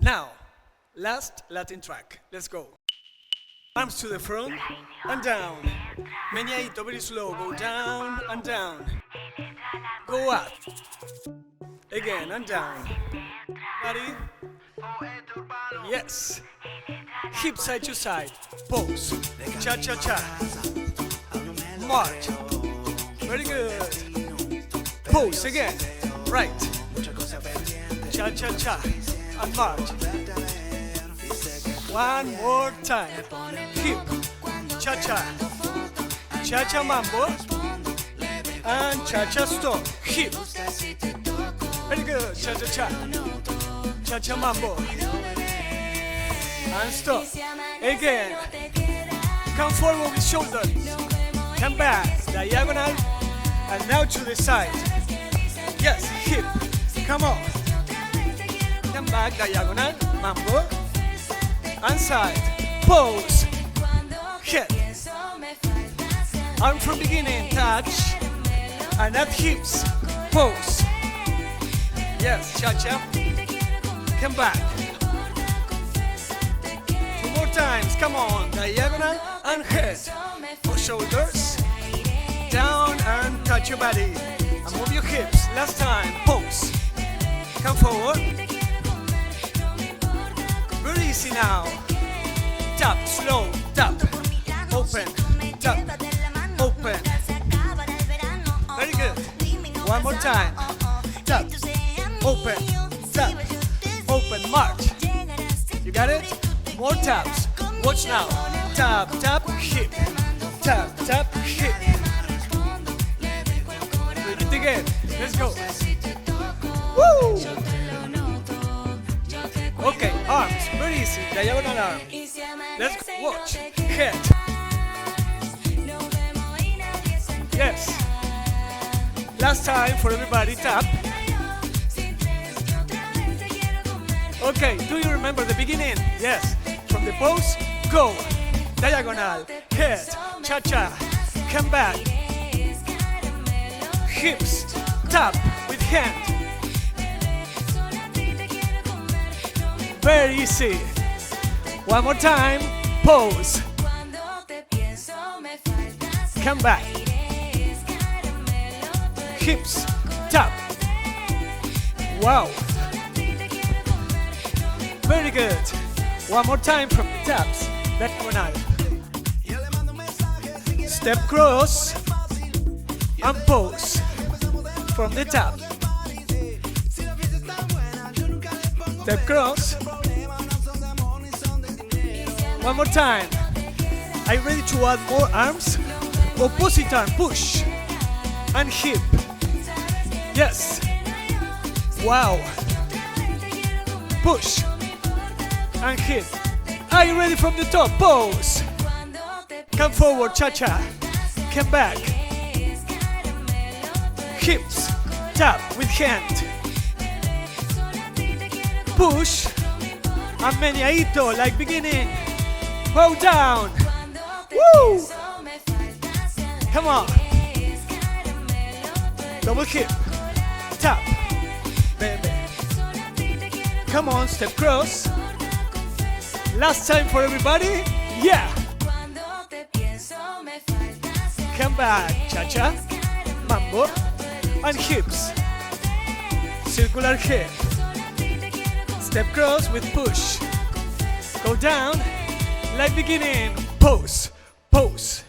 Now, last Latin track. Let's go. Arms to the front and down. Meneadito very slow. Go down and down. Go up. Again and down. Ready? Yes. Hip side to side. Pose. Cha-cha-cha. March. Very good. Pose again. Right. Cha-cha-cha. And march. One more time. Hip. Cha-cha. Cha-cha mambo. And cha-cha stop. Hip. Very good. Cha-cha-cha. Cha-cha mambo. And stop. Again. Come forward with shoulder. Come back. Diagonal. And now to the side. Yes. Hip. Come on. Come back. Diagonal. Mambo. And side. Pose. Head. Arm from beginning. Touch. And at hips. Pose. Yes. Cha-cha. Come back. Two more times. Come on. Diagonal and head. For shoulders. Down and touch your body. And move your hips. Last time. Pose. Come forward. Very easy now. Tap. Slow. Tap. Open. Tap. Open. Very good. One more time. Tap. Open. Tap. Open. March. You got it? More taps. Watch now. Tap, tap, hip. Tap, tap, hip. Do it again. Let's go. Woo! Okay, arms. Very easy. Diagonal arm. Let's go. Watch. Head. Yes. Last time for everybody. Tap. Okay, do you remember the beginning? Yes. From the pose, go. Diagonal, head, cha-cha, come back. Hips, tap with hand. Very easy. One more time, pose. Come back. Hips, tap. Wow. Very good. One more time from the taps. Diagonal. Step cross and pose from the tap. Step cross. One more time. Are you ready to add more arms? Opposite arm, push and hip. Yes. Wow. Push and hip. Are you ready from the top? Pose. Come forward, cha-cha. Come back. Hips. Tap with hand. Push. And meneadito like beginning. Bow down. Woo! Come on. Double hip. Tap. Baby. Come on, step cross. Last time for everybody. Yeah. Come back. Cha-cha. Mambo. And hips. Circular hip. Step cross with push. Go down. Like beginning. Pose. Pose.